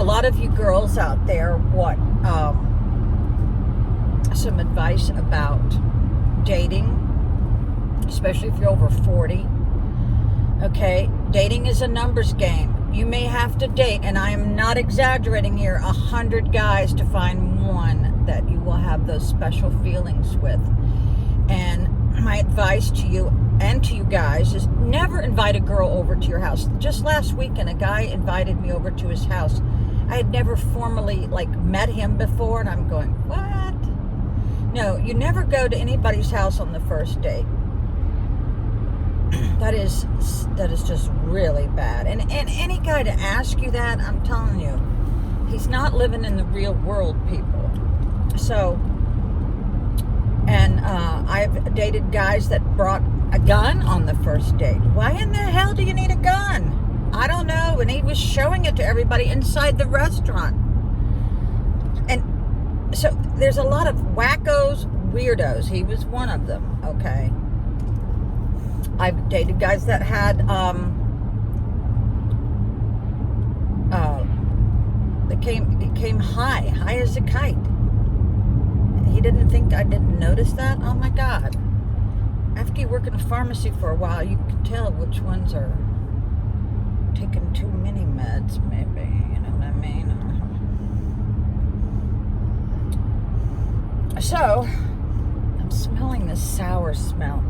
a lot of you girls out there want some advice about dating, especially if you're over 40. Okay, dating is a numbers game. You may have to date, and I am not exaggerating here, 100 guys to find one that you will have those special feelings with. And my advice to you and to you guys is never invite a girl over to your house. Just last weekend, a guy invited me over to his house. I had never formally met him before, and I'm going, what? No, you never go to anybody's house on the first date. That is just really bad. And any guy to ask you that, I'm telling you, he's not living in the real world, people. So, and I've dated guys that brought a gun on the first date. Why in the hell do you need a gun? I don't know. And he was showing it to everybody inside the restaurant. And so there's a lot of wackos, weirdos. He was one of them, okay? I've dated guys that had became high as a kite. He didn't think I didn't notice that. Oh my God. After you work in a pharmacy for a while, you can tell which ones are taking too many meds, maybe, you know what I mean? So, I'm smelling this sour smell.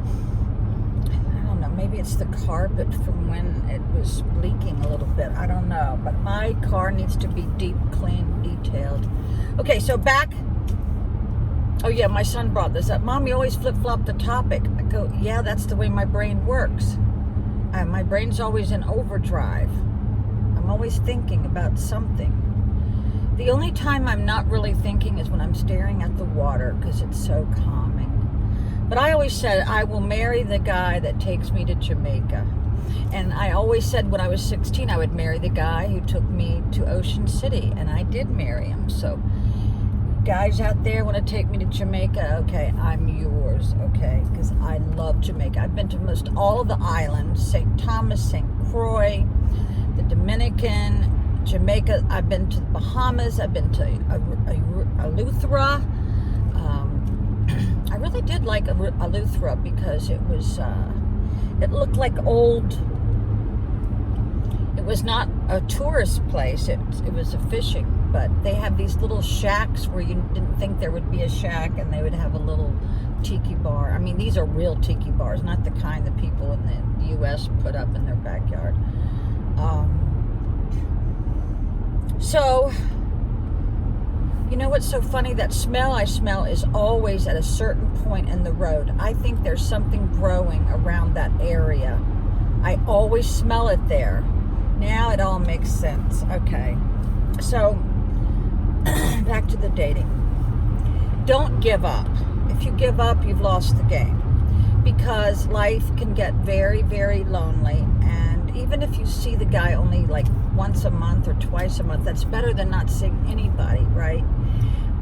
Maybe it's the carpet from when it was leaking a little bit. I don't know. But my car needs to be deep cleaned, detailed. Okay, so back. Oh, yeah, my son brought this up. Mom, you always flip-flop the topic. I go, yeah, that's the way my brain works. My brain's always in overdrive. I'm always thinking about something. The only time I'm not really thinking is when I'm staring at the water because it's so calming. But I always said I will marry the guy that takes me to Jamaica. And I always said when I was 16 I would marry the guy who took me to Ocean City. And I did marry him. So guys out there want to take me to Jamaica, okay, I'm yours, okay? Because I love Jamaica. I've been to most all of the islands, St. Thomas, St. Croix, the Dominican, Jamaica. I've been to the Bahamas. I've been to Eleuthera. I really did like Eleuthera because it was, it looked like old, it was not a tourist place, it was a fishing, but they have these little shacks where you didn't think there would be a shack, and they would have a little tiki bar. I mean, these are real tiki bars, not the kind that people in the U.S. put up in their backyard. So, you know what's so funny? That smell I smell is always at a certain point in the road. I think there's something growing around that area. I always smell it there. Now it all makes sense. Okay. So, back to the dating. Don't give up. If you give up, you've lost the game. Because life can get very, very lonely. And even if you see the guy only once a month or twice a month, that's better than not seeing anybody, right?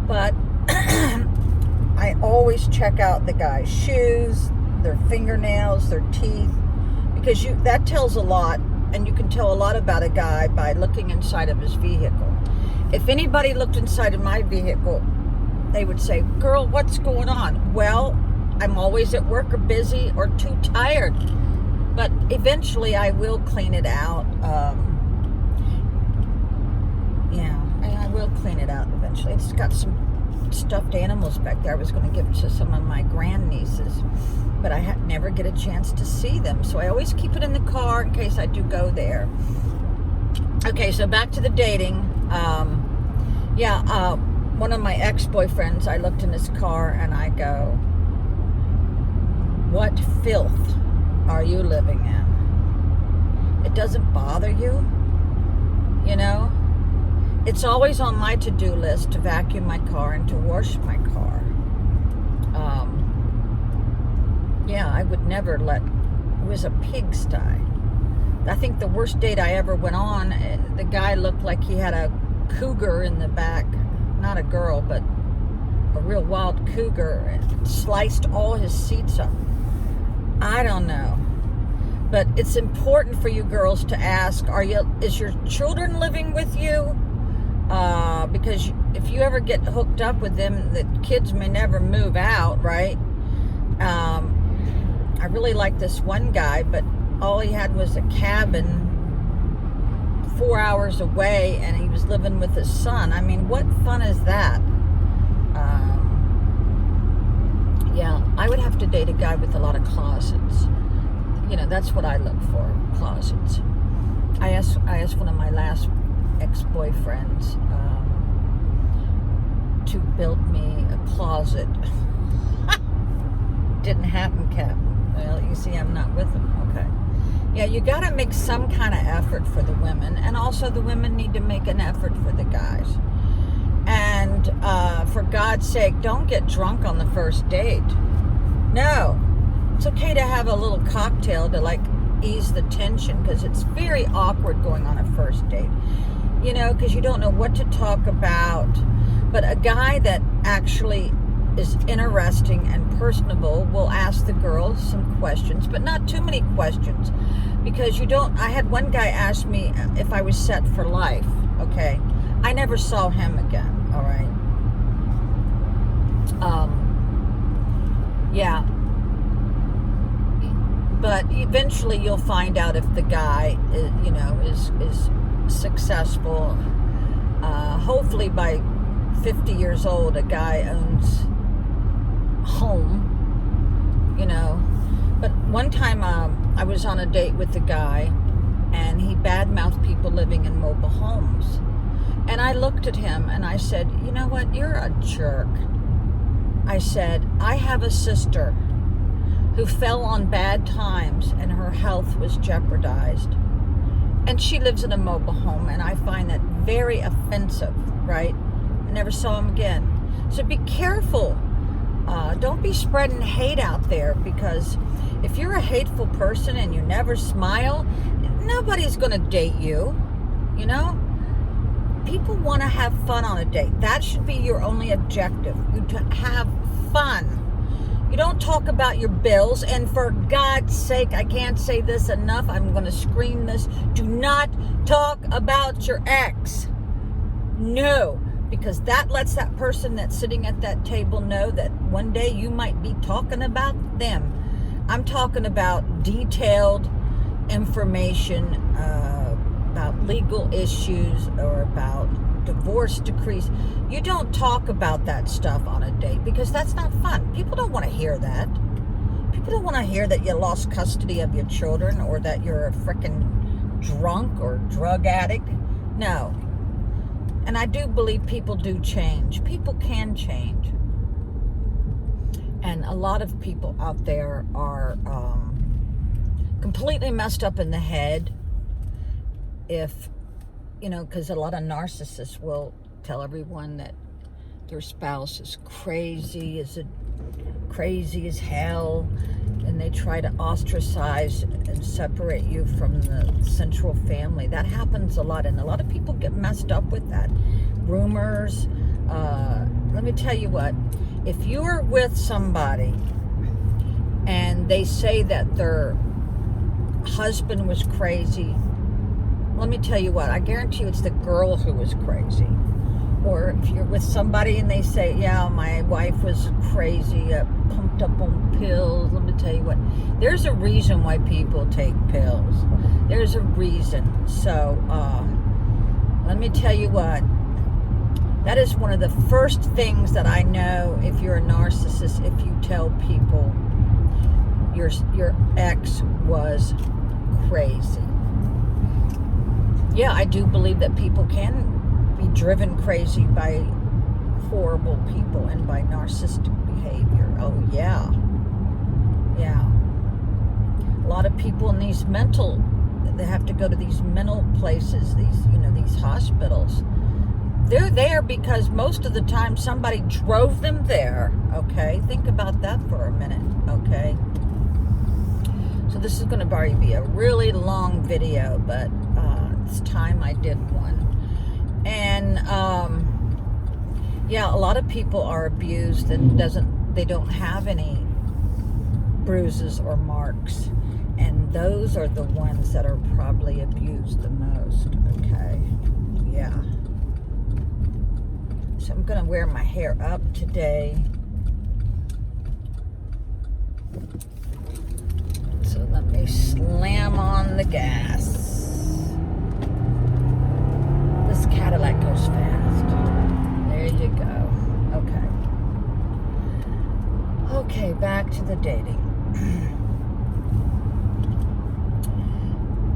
But I always check out the guy's shoes, their fingernails, their teeth, because that tells a lot, and you can tell a lot about a guy by looking inside of his vehicle. If anybody looked inside of my vehicle, they would say, girl, what's going on? Well, I'm always at work or busy or too tired. But eventually I will clean it out. I will clean it out eventually. It's got some stuffed animals back there. I was going to give it to some of my grandnieces, but I never get a chance to see them. So I always keep it in the car in case I do go there. Okay, so back to the dating. One of my ex-boyfriends, I looked in his car and I go, what filth are you living in? It doesn't bother you, you know? It's always on my to-do list to vacuum my car and to wash my car. I would never it was a pigsty. I think the worst date I ever went on, the guy looked like he had a cougar in the back. Not a girl, but a real wild cougar, and sliced all his seats up. I don't know. But it's important for you girls to ask, is your children living with you? Because if you ever get hooked up with them, the kids may never move out, right? I really like this one guy, but all he had was a cabin 4 hours away, and he was living with his son. I mean, what fun is that? Yeah, I would have to date a guy with a lot of closets. You know, that's what I look for, closets. I asked one of my last ex-boyfriends to build me a closet. Didn't happen, Captain. Well, you see, I'm not with him. Okay. Yeah, you got to make some kind of effort for the women, and also the women need to make an effort for the guys. And for God's sake, don't get drunk on the first date. No. It's okay to have a little cocktail to, like, ease the tension, because it's very awkward going on a first date. You know, because you don't know what to talk about. But a guy that actually is interesting and personable will ask the girls some questions, but not too many questions, because you don't. I had one guy ask me if I was set for life. Okay, I never saw him again. All right. Yeah, but eventually you'll find out if the guy is, you know, is successful. Hopefully by 50 years old, a guy owns home, you know. But one time I was on a date with a guy, and he badmouthed people living in mobile homes. And I looked at him and I said, you know what, you're a jerk. I said, I have a sister who fell on bad times and her health was jeopardized. And she lives in a mobile home, and I find that very offensive, right? I never saw him again. So be careful. Don't be spreading hate out there, because if you're a hateful person and you never smile, nobody's going to date you, you know? People want to have fun on a date. That should be your only objective. You to have fun. You don't talk about your bills. And for God's sake, I can't say this enough. I'm going to scream this. Do not talk about your ex. No. Because that lets that person that's sitting at that table know that one day you might be talking about them. I'm talking about detailed information about legal issues or about divorce decrees. You don't talk about that stuff on a date, because that's not fun. People don't want to hear that. People don't want to hear that you lost custody of your children, or that you're a freaking drunk or drug addict. No. And I do believe people do change. People can change. And a lot of people out there are completely messed up in the head. If, you know, because a lot of narcissists will tell everyone that their spouse is crazy as hell, and they try to ostracize and separate you from the central family. That happens a lot, and a lot of people get messed up with that. Rumors. Let me tell you what, if you're with somebody and they say that their husband was crazy, let me tell you what, I guarantee you it's the girl who was crazy. Or if you're with somebody and they say, yeah, my wife was crazy, pumped up on pills, let me tell you what, there's a reason why people take pills. There's a reason. So, let me tell you what, that is one of the first things that I know if you're a narcissist, if you tell people your ex was crazy. Yeah, I do believe that people can be driven crazy by horrible people and by narcissistic behavior. Oh, yeah. Yeah. A lot of people in these they have to go to these mental places, these hospitals. They're there because most of the time somebody drove them there, okay? Think about that for a minute, okay? So this is going to probably be a really long video, but it's time I did one. And yeah, a lot of people are abused and they don't have any bruises or marks, and those are the ones that are probably abused the most. Okay, yeah. I'm gonna wear my hair up today. So let me slam on the gas. This Cadillac goes fast. There you go. Okay, back to the dating.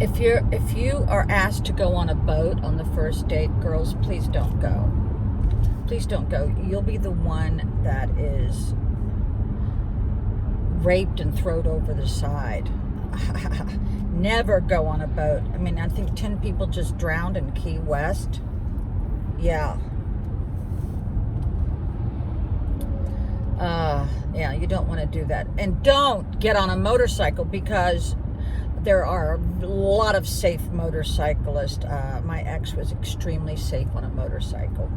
If you are asked to go on a boat on the first date, girls, please don't go. Please don't go. You'll be the one that is raped and thrown over the side. Never go on a boat. I mean, I think 10 people just drowned in Key West. Yeah. Yeah, you don't want to do that. And don't get on a motorcycle, because there are a lot of safe motorcyclists. My ex was extremely safe on a motorcycle.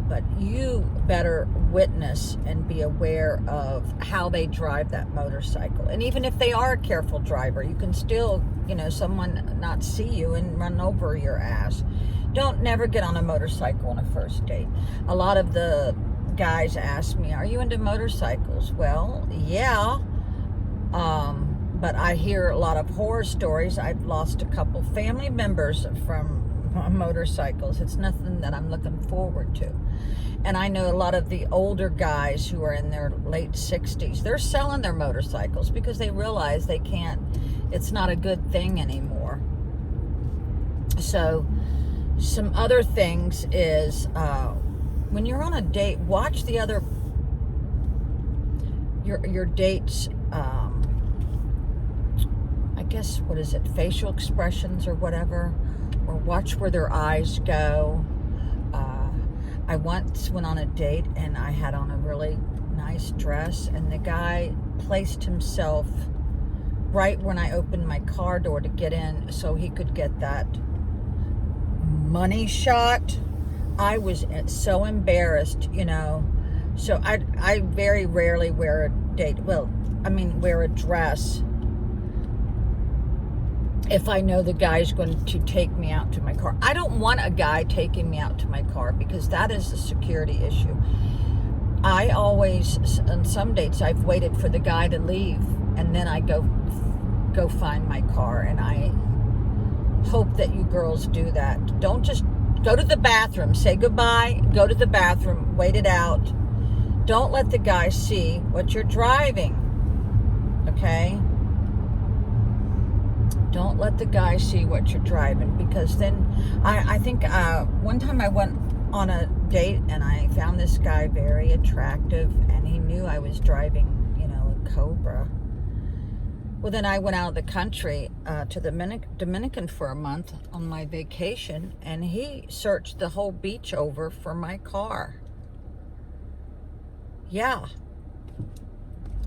But you better witness and be aware of how they drive that motorcycle. And even if they are a careful driver, you can still, someone not see you and run over your ass. Don't never get on a motorcycle on a first date. A lot of the guys ask me, are you into motorcycles? Well, yeah. But I hear a lot of horror stories. I've lost a couple family members from motorcycles. It's nothing that I'm looking forward to. And I know a lot of the older guys who are in their late 60s, they're selling their motorcycles because they realize it's not a good thing anymore. So some other things is, when you're on a date, watch the other, your date's, I guess, what is it, facial expressions or whatever, or watch where their eyes go. I once went on a date and I had on a really nice dress, and the guy placed himself right when I opened my car door to get in so he could get that money shot. I was so embarrassed, So I very rarely wear wear a dress if I know the guy's going to take me out to my car. I don't want a guy taking me out to my car, because that is a security issue. I always, on some dates, I've waited for the guy to leave, and then I go find my car, and I hope that you girls do that. Don't just go to the bathroom, say goodbye, go to the bathroom, wait it out. Don't let the guy see what you're driving, okay? Don't let the guy see what you're driving, because then I think one time I went on a date and I found this guy very attractive, and he knew I was driving, a Cobra. Well, then I went out of the country to the Dominican for a month on my vacation, and he searched the whole beach over for my car. Yeah.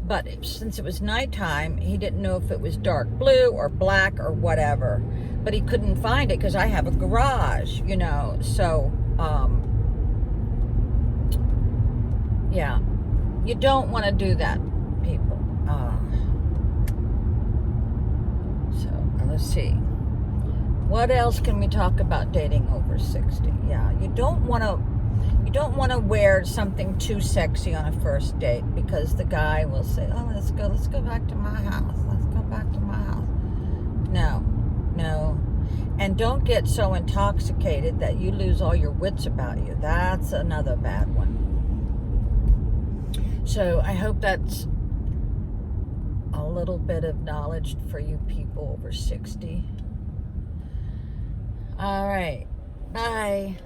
But since it was nighttime, he didn't know if it was dark blue or black or whatever. But he couldn't find it because I have a garage, So, yeah. You don't want to do that, people. Let's see. What else can we talk about dating over 60? Yeah, you don't want to wear something too sexy on a first date, because the guy will say, "Oh, let's go back to my house. Let's go back to my house." No. And don't get so intoxicated that you lose all your wits about you. That's another bad one. So I hope that's a little bit of knowledge for you people over 60. All right. Bye.